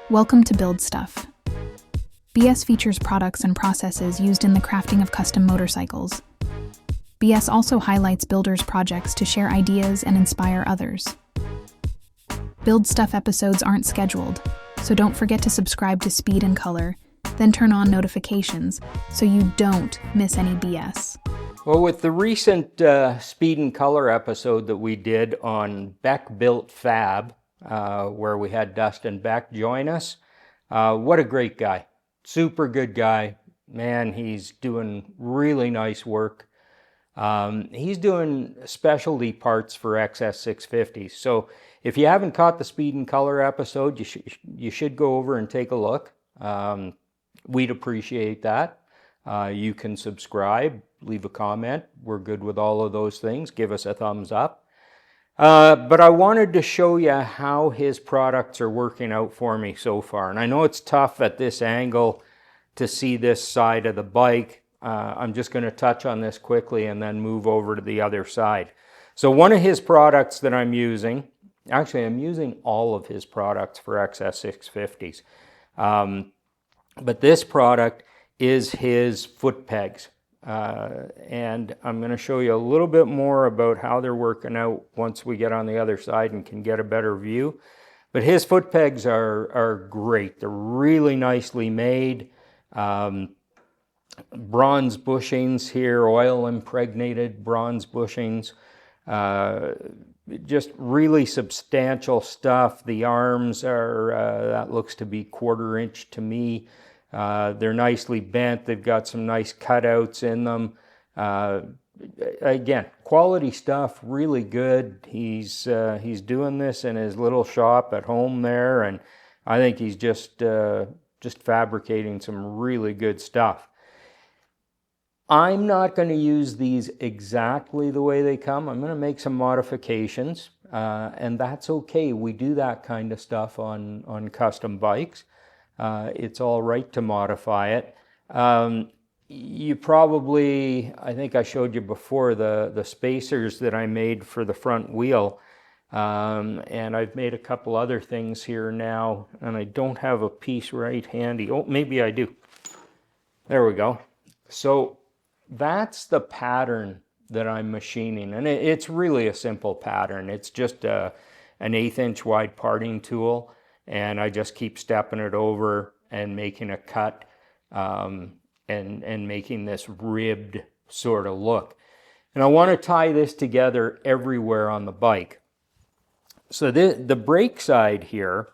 Welcome to Build Stuff. BS features products and processes used in the crafting of custom motorcycles. BS also highlights builders' projects to share ideas and inspire others. Build Stuff episodes aren't scheduled, so don't forget to subscribe to Speed and Color, then turn on notifications so you don't miss any BS. Well, with the recent Speed and Color episode that we did on Beck Built Fab, where we had Dustin Beck join us, what a great guy. Super good guy. Man, he's doing really nice work. He's doing specialty parts for XS650s. So if you haven't caught the Speed and Color episode, you should go over and take a look. We'd appreciate that. You can subscribe, leave a comment. We're good with all of those things. Give us a thumbs up. But I wanted to show you how his products are working out for me so far. And I know it's tough at this angle to see this side of the bike. I'm just going to touch on this quickly and then move over to the other side. So one of his products that I'm using, actually I'm using all of his products for XS650s. But this product is his foot pegs. And I'm going to show you a little bit more about how they're working out once we get on the other side and can get a better view. But his foot pegs are great. They're really nicely made. Bronze bushings here, oil impregnated bronze bushings. Just really substantial stuff. The arms are, that looks to be 1/4 inch to me. They're nicely bent. They've got some nice cutouts in them. Again, quality stuff, really good. He's doing this in his little shop at home there, and I think he's just fabricating some really good stuff. I'm not going to use these exactly the way they come. I'm going to make some modifications, and that's okay. We do that kind of stuff on custom bikes. It's all right to modify it. You probably, I think I showed you before the spacers that I made for the front wheel. And I've made a couple other things here now, and I don't have a piece right handy. Oh, maybe I do. There we go. So that's the pattern that I'm machining, and it's really a simple pattern. It's just an 1/8 inch wide parting tool, and I just keep stepping it over and making a cut and making this ribbed sort of look. And I want to tie this together everywhere on the bike. So the brake side here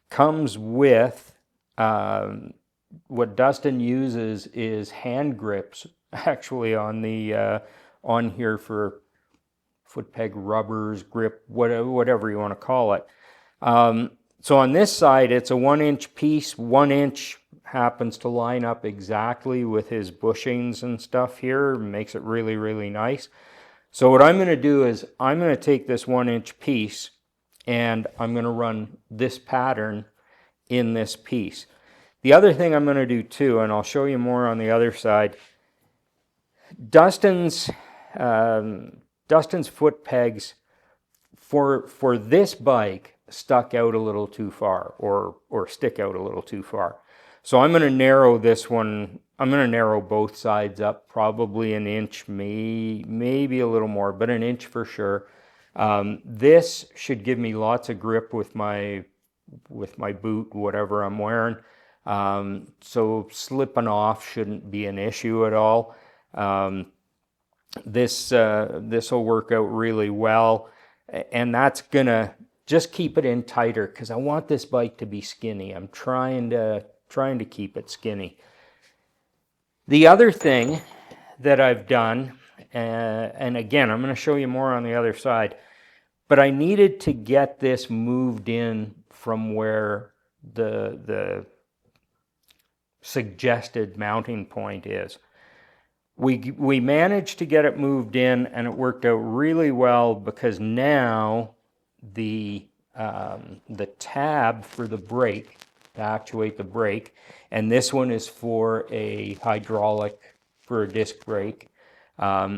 comes with, what Dustin uses is hand grips actually on the on here for foot peg rubbers, grip, whatever you want to call it. So on this side, it's a 1 inch piece. 1 inch happens to line up exactly with his bushings and stuff here. Makes it really, really nice. So what I'm going to do is I'm going to take this 1 inch piece and I'm going to run this pattern in this piece. The other thing I'm going to do too, and I'll show you more on the other side, Dustin's foot pegs for this bike stuck out a little too far, or stick out a little too far. So I'm going to narrow this one. I'm going to narrow both sides up probably 1 inch, maybe a little more, but 1 inch for sure. This should give me lots of grip with my boot, whatever I'm wearing. So slipping off shouldn't be an issue at all. This will work out really well, and that's gonna just keep it in tighter because I want this bike to be skinny. I'm trying to keep it skinny. The other thing that I've done, and again, I'm going to show you more on the other side, but I needed to get this moved in from where the suggested mounting point is. We managed to get it moved in, and it worked out really well because now the tab for the brake, to actuate the brake, and this one is for a hydraulic, for a disc brake.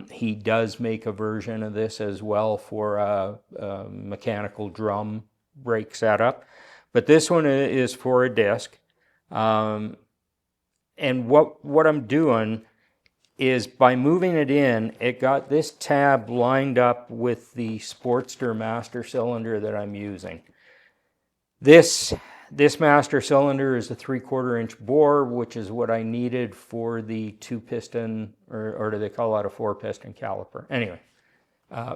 He does make a version of this as well for a mechanical drum brake setup. but this one is for a disc. And what I'm doing is by moving it in, it got this tab lined up with the Sportster master cylinder that I'm using. This master cylinder is a 3/4 inch bore, which is what I needed for the 2-piston, or do they call that a 4-piston caliper? Anyway,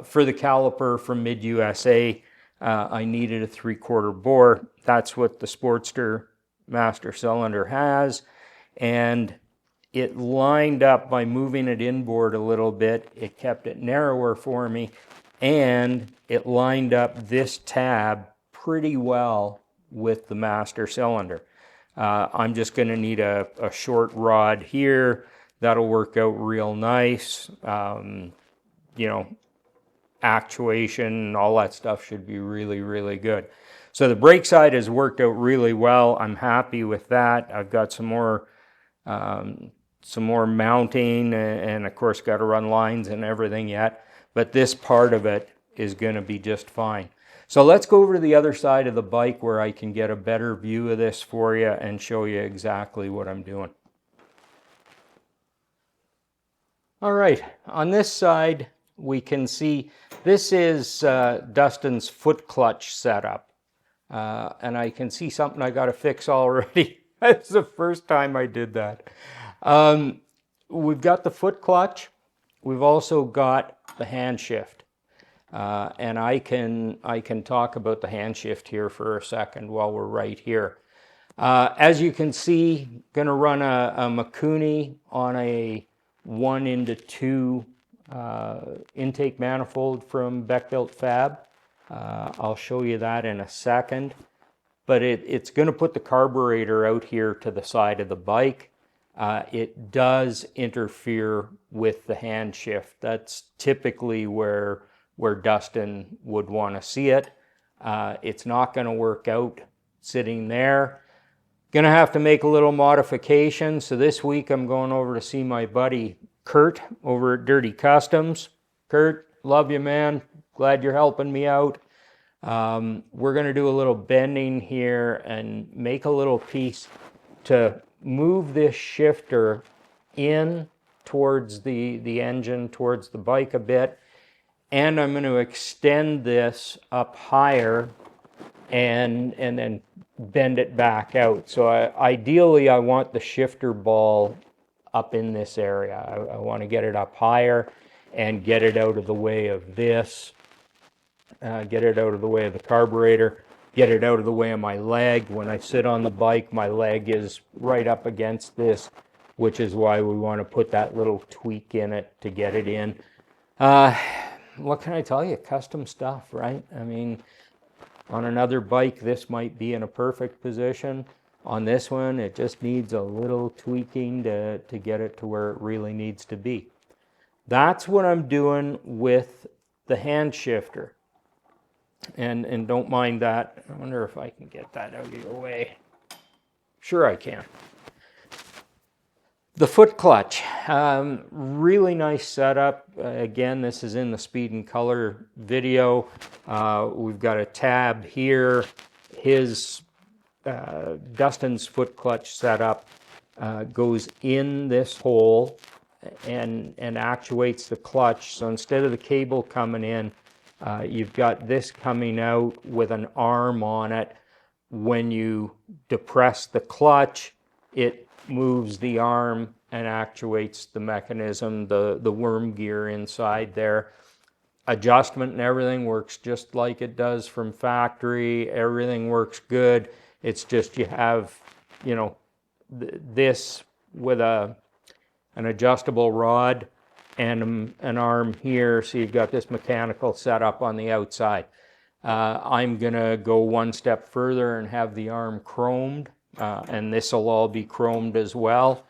for the caliper from mid-USA, I needed a 3/4 bore. That's what the Sportster master cylinder has, and it lined up by moving it inboard a little bit. It kept it narrower for me, and it lined up this tab pretty well with the master cylinder. I'm just going to need a short rod here. That'll work out real nice. You know, actuation, all that stuff should be really, really good. So the brake side has worked out really well. I'm happy with that. I've got some more mounting, and of course got to run lines and everything yet, but this part of it is going to be just fine. So let's go over to the other side of the bike where I can get a better view of this for you and show you exactly what I'm doing. All right, on this side we can see this is Dustin's foot clutch setup, and I can see something I got to fix already. That's the first time I did that. We've got the foot clutch. We've also got the hand shift. And I can talk about the hand shift here for a second while we're right here. As you can see, going to run a Mikuni on a 1:2 intake manifold from Beck Built Fab. I'll show you that in a second. But it's going to put the carburetor out here to the side of the bike. It does interfere with the hand shift. That's typically where Dustin would want to see it. It's not going to work out sitting there. Going to have to make a little modification. So this week I'm going over to see my buddy Kurt over at Dirty Customs. Kurt, love you, man. Glad you're helping me out. We're going to do a little bending here and make a little piece to move this shifter in towards the engine, towards the bike a bit. And I'm going to extend this up higher and then bend it back out. So ideally I want the shifter ball up in this area. I want to get it up higher and get it out of the way of this. Get it out of the way of the carburetor, get it out of the way of my leg. When I sit on the bike, my leg is right up against this, which is why we want to put that little tweak in it to get it in. What can I tell you? Custom stuff, right? I mean, on another bike, this might be in a perfect position. On this one, it just needs a little tweaking to get it to where it really needs to be. That's what I'm doing with the hand shifter. And don't mind that. I wonder if I can get that out of your way. Sure I can. The foot clutch, really nice setup. Again, this is in the Speed and Color video. We've got a tab here. Dustin's foot clutch setup goes in this hole and actuates the clutch. So instead of the cable coming in, you've got this coming out with an arm on it. When you depress the clutch, it moves the arm and actuates the mechanism, the worm gear inside there. Adjustment and everything works just like it does from factory. Everything works good. It's just you have, this with an adjustable rod and an arm here, so you've got this mechanical setup on the outside. I'm going to go one step further and have the arm chromed, and this will all be chromed as well.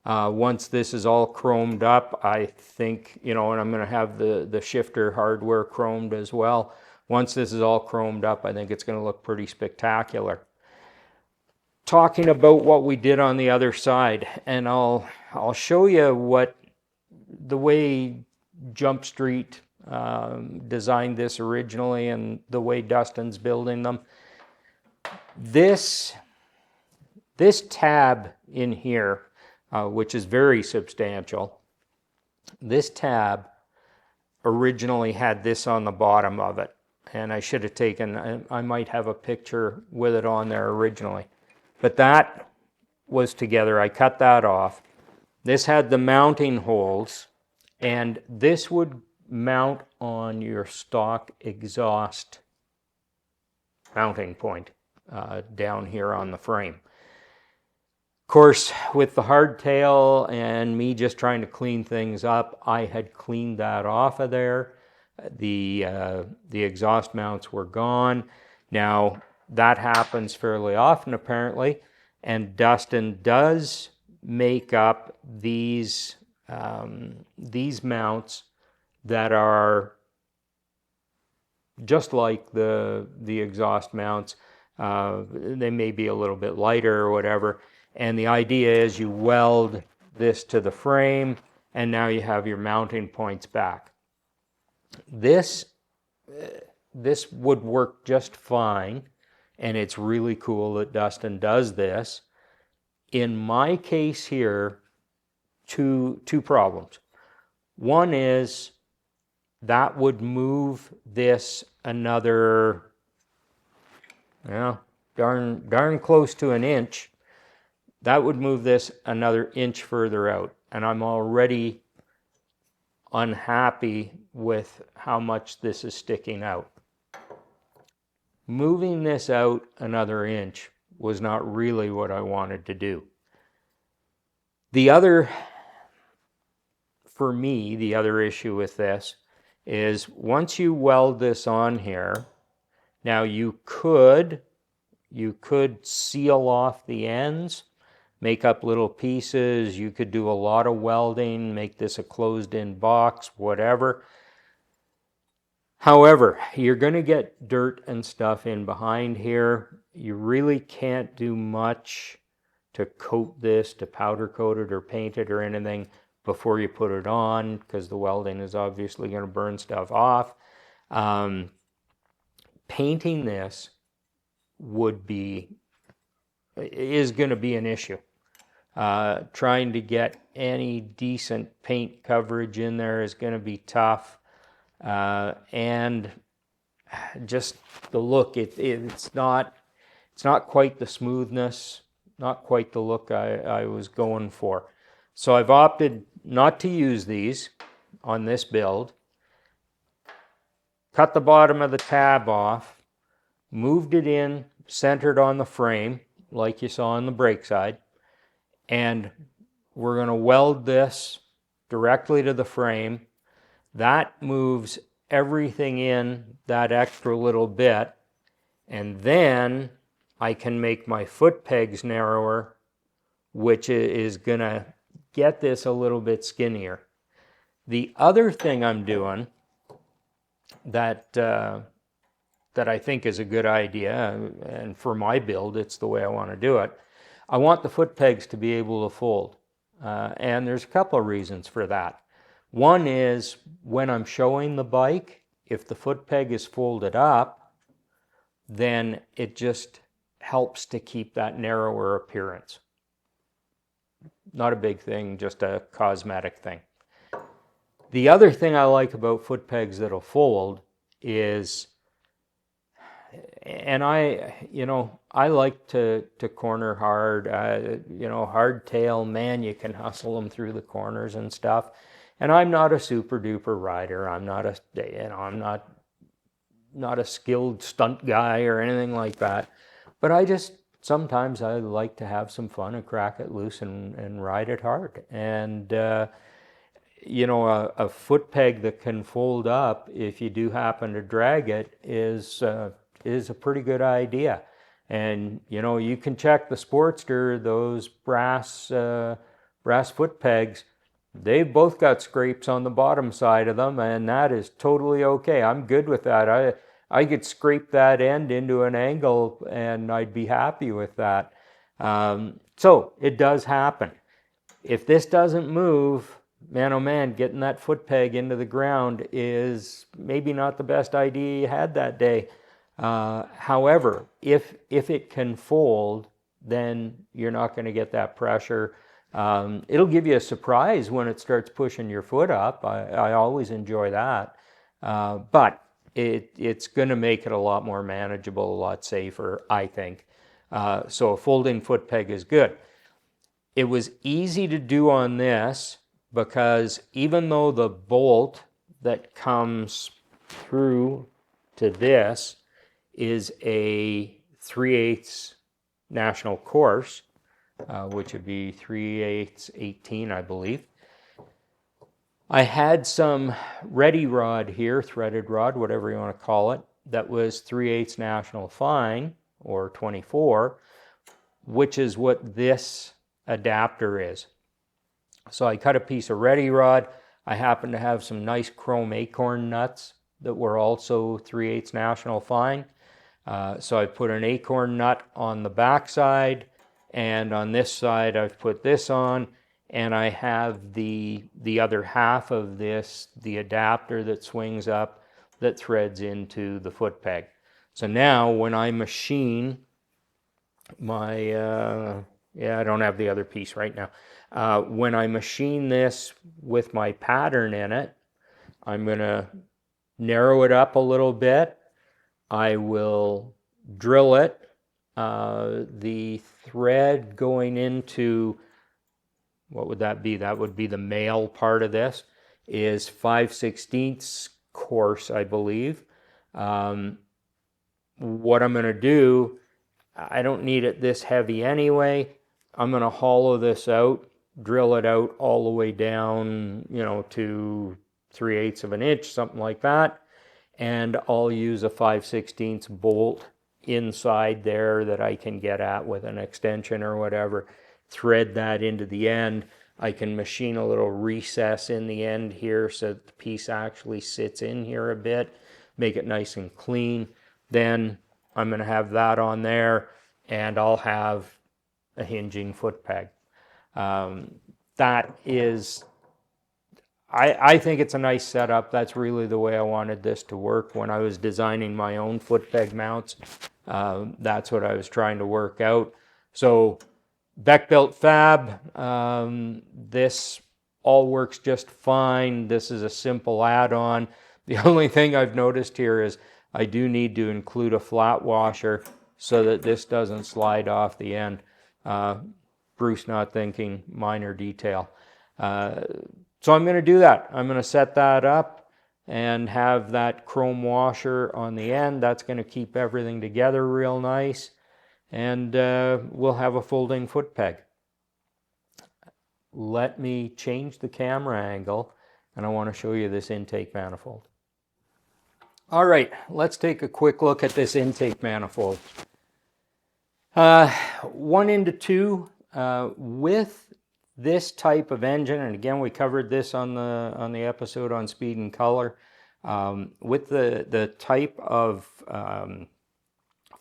Once this is all chromed up, I think, and I'm going to have the shifter hardware chromed as well. Once this is all chromed up, I think it's going to look pretty spectacular. Talking about what we did on the other side, and I'll show you the way Jump Street designed this originally and the way Dustin's building them. This tab in here, which is very substantial, this tab originally had this on the bottom of it. And I should have taken, I might have a picture with it on there originally. But that was together. I cut that off. This had the mounting holes, and this would mount on your stock exhaust mounting point down here on the frame. Of course, with the hardtail and me just trying to clean things up, I had cleaned that off of there. The exhaust mounts were gone. Now, that happens fairly often apparently, and Dustin does make up these mounts that are just like the exhaust mounts. They may be a little bit lighter or whatever. And the idea is you weld this to the frame, and now you have your mounting points back. This would work just fine, and it's really cool that Dustin does this. In my case here, two problems. One is that would move this another, darn close to an inch. That would move this another inch further out, and I'm already unhappy with how much this is sticking out. Moving this out another inch was not really what I wanted to do. For me, the other issue with this is once you weld this on here, now you could seal off the ends, make up little pieces. You could do a lot of welding, make this a closed-in box, whatever. However, you're going to get dirt and stuff in behind here. You really can't do much to coat this, to powder coat it or paint it or anything before you put it on, because the welding is obviously going to burn stuff off. Painting this is going to be an issue. Trying to get any decent paint coverage in there is going to be tough. And just the look, it's not quite the smoothness, not quite the look I was going for. So I've opted not to use these on this build. Cut the bottom of the tab off, moved it in, centered on the frame, like you saw on the brake side. And we're going to weld this directly to the frame. That moves everything in that extra little bit. And then I can make my foot pegs narrower, which is going to get this a little bit skinnier. The other thing I'm doing that I think is a good idea, and for my build, it's the way I want to do it, I want the foot pegs to be able to fold. And there's a couple of reasons for that. One is when I'm showing the bike, if the foot peg is folded up, then it just helps to keep that narrower appearance. Not a big thing, just a cosmetic thing. The other thing I like about foot pegs that'll fold is, and I like to corner hard, hardtail, man, you can hustle them through the corners and stuff. And I'm not a super duper rider. I'm not a skilled stunt guy or anything like that. But sometimes I like to have some fun and crack it loose and ride it hard. And, a foot peg that can fold up, if you do happen to drag it, is a pretty good idea. And, you can check the Sportster, those brass foot pegs. They've both got scrapes on the bottom side of them, and that is totally okay. I'm good with that. I could scrape that end into an angle, and I'd be happy with that. So it does happen. If this doesn't move, man, oh man, getting that foot peg into the ground is maybe not the best idea you had that day. However, if it can fold, then you're not going to get that pressure. It'll give you a surprise when it starts pushing your foot up. I always enjoy that. But it's going to make it a lot more manageable, a lot safer, I think. So a folding foot peg is good. It was easy to do on this because even though the bolt that comes through to this is a 3/8 national course, which would be 3/8 18, I believe. I had some ready rod here, threaded rod, whatever you want to call it, that was 3/8 national fine, or 24, which is what this adapter is. So I cut a piece of ready rod. I happen to have some nice chrome acorn nuts that were also 3/8 national fine. So I put an acorn nut on the back side, and on this side I've put this on, and I have the other half of this, the adapter that swings up, that threads into the foot peg. So now when I machine my, I don't have the other piece right now. When I machine this with my pattern in it, I'm going to narrow it up a little bit. I will drill it. The thread going into, what would that be? That would be the male part of this, is 5/16 course, I believe. What I'm going to do, I don't need it this heavy anyway. I'm going to hollow this out, drill it out all the way down, to 3/8 of an inch, something like that. And I'll use a 5/16 bolt inside there that I can get at with an extension or whatever. Thread that into the end. I can machine a little recess in the end here so that the piece actually sits in here a bit, make it nice and clean. Then I'm going to have that on there, and I'll have a hinging foot peg. That is, I think it's a nice setup. That's really the way I wanted this to work when I was designing my own foot peg mounts. That's what I was trying to work out. So Beck Built Fab, this all works just fine. This is a simple add-on. The only thing I've noticed here is I do need to include a flat washer so that this doesn't slide off the end. Bruce not thinking, minor detail. So I'm going to do that. I'm going to set that up and have that chrome washer on the end. That's going to keep everything together real nice. And we'll have a folding foot peg. Let me change the camera angle, and I want to show you this intake manifold. All right, let's take a quick look at this intake manifold. 1-2 with this type of engine, and again we covered this on the episode on speed and color. With the type of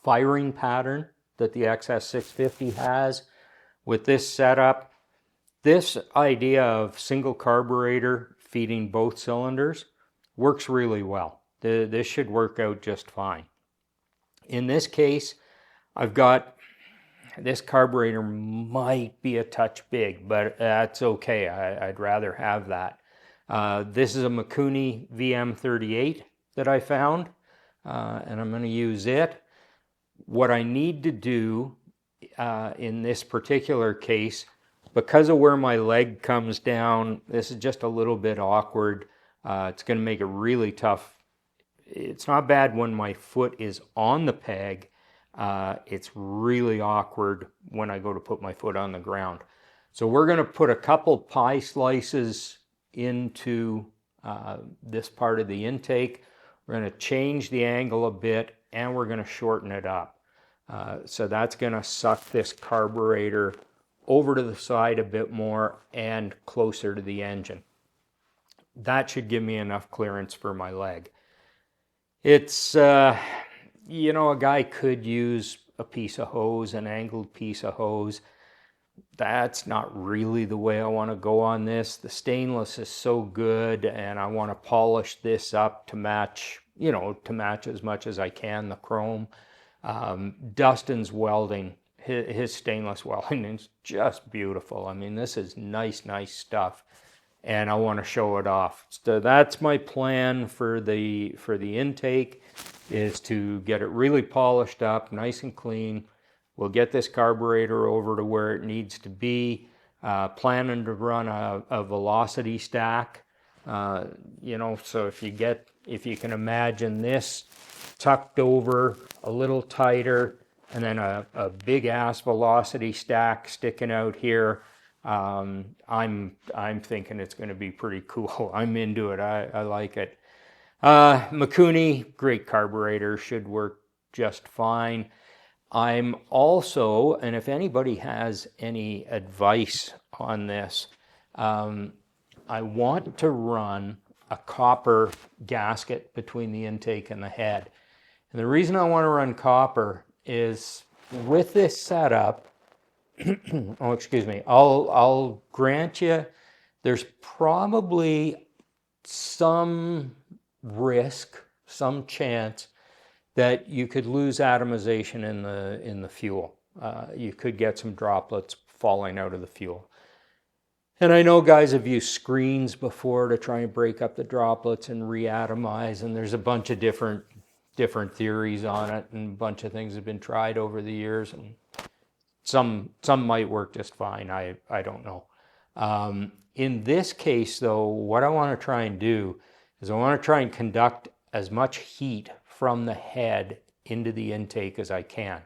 firing pattern that the XS650 has, with this setup, this idea of single carburetor feeding both cylinders works really well. This should work out just fine. In this case, I've got, this carburetor might be a touch big, but that's okay. I'd rather have that. This is a Mikuni VM38 that I found, and I'm going to use it. What I need to do in this particular case, because of where my leg comes down, this is just a little bit awkward. It's going to make it really tough. It's not bad when my foot is on the peg. It's really awkward when I go to put my foot on the ground. So we're going to put a couple pie slices into this part of the intake. We're going to change the angle a bit, and we're going to shorten it up. So that's going to suck this carburetor over to the side a bit more and closer to the engine. That should give me enough clearance for my leg. It's, a guy could use a piece of hose, an angled piece of hose. That's not really the way I want to go on this. The stainless is so good, and I want to polish this up to match, you know, to match as much as I can the chrome. Dustin's welding, his stainless welding is just beautiful. I mean, this is nice stuff, and I want to show it off. So that's my plan for the intake, is to get it really polished up, nice and clean. We'll get this carburetor over to where it needs to be. Planning to run a velocity stack. You know, so if you can imagine this tucked over a little tighter, and then a big ass velocity stack sticking out here. I'm thinking it's going to be pretty cool. I'm into it. I like it. Mikuni, great carburetor, should work just fine. I'm also, and if anybody has any advice on this, I want to run a copper gasket between the intake and the head. And the reason I want to run copper is with this setup, oh, excuse me, I'll grant you there's probably some risk, some chance that you could lose atomization in the fuel. You could get some droplets falling out of the fuel. And I know guys have used screens before to try and break up the droplets and reatomize, and there's a bunch of different theories on it, and a bunch of things have been tried over the years, and some might work just fine. I don't know. In this case, though, what I want to try and do is I want to try and conduct as much heat from the head into the intake as I can.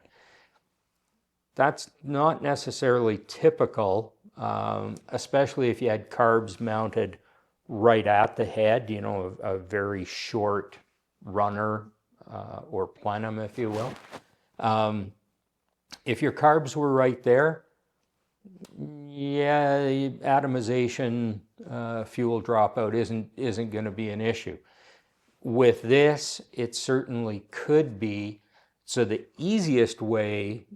That's not necessarily typical, especially if you had carbs mounted right at the head, you know, a very short runner or plenum, if you will. If your carbs were right there, yeah, atomization, fuel dropout isn't going to be an issue. With this, it certainly could be. So the easiest way,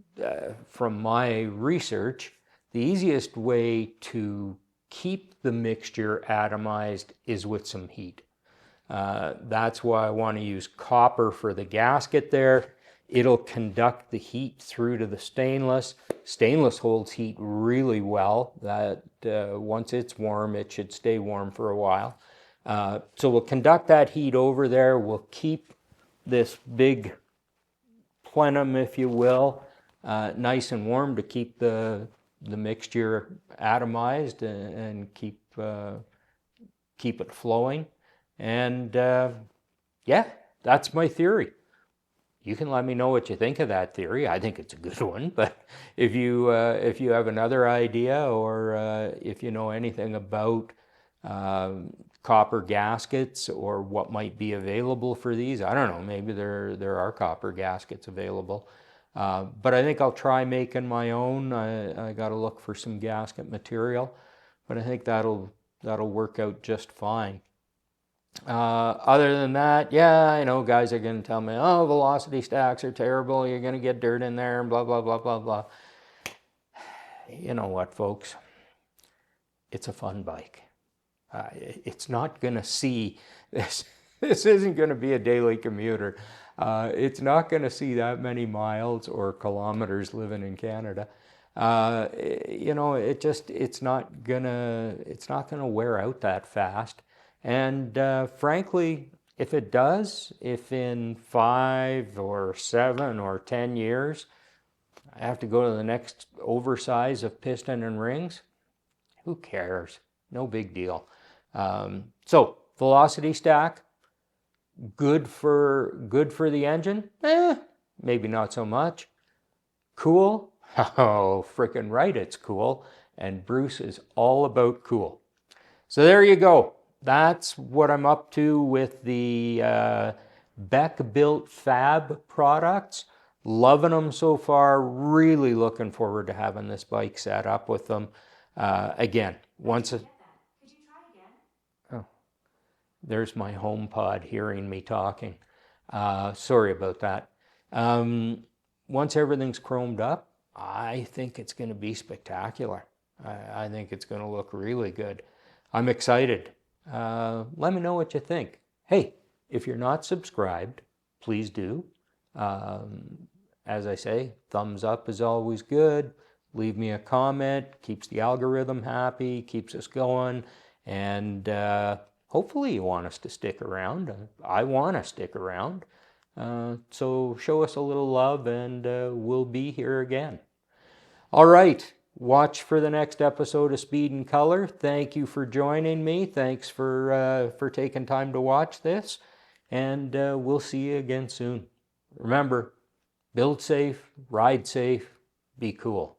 from my research, the easiest way to keep the mixture atomized is with some heat. That's why I want to use copper for the gasket there. It'll conduct the heat through to the stainless. Stainless holds heat really well. That once it's warm, it should stay warm for a while. So we'll conduct that heat over there. We'll keep this big plenum, if you will, nice and warm to keep the mixture atomized and keep it flowing. And yeah, that's my theory. You can let me know what you think of that theory. I think it's a good one. But if you have another idea, or if you know anything about copper gaskets or what might be available for these, I don't know. Maybe there are copper gaskets available. But I think I'll try making my own. I got to look for some gasket material, but I think that'll work out just fine. Other than that, yeah, I know guys are going to tell me, oh, velocity stacks are terrible, you're going to get dirt in there, and blah, blah, blah, blah, blah. You know what, folks? It's a fun bike. It's not going to see this. This isn't going to be a daily commuter. It's not going to see that many miles or kilometers living in Canada. You know, it's not gonna wear out that fast. And frankly, if it does, if in 5 or 7 or 10 years I have to go to the next oversize of piston and rings, who cares? No big deal. So velocity stack, good for the engine? Maybe not so much. Cool? Oh, frickin' right, it's cool. And Bruce is all about cool. So there you go. That's what I'm up to with the Beck Built Fab products. Loving them so far. Really looking forward to having this bike set up with them. Again, once a... Could you try again? Oh, there's my HomePod hearing me talking. Sorry about that. Once everything's chromed up, I think it's going to be spectacular. I think it's going to look really good. I'm excited. Let me know what you think. Hey, If you're not subscribed, please do. As I say, thumbs up is always good. Leave me a comment, keeps the algorithm happy, keeps us going, and hopefully you want us to stick around. I want to stick around. So show us a little love and we'll be here again. All right, watch for the next episode of Speed and Color. Thank you for joining me. Thanks for taking time to watch this, and we'll see you again soon. Remember, build safe, ride safe, be cool.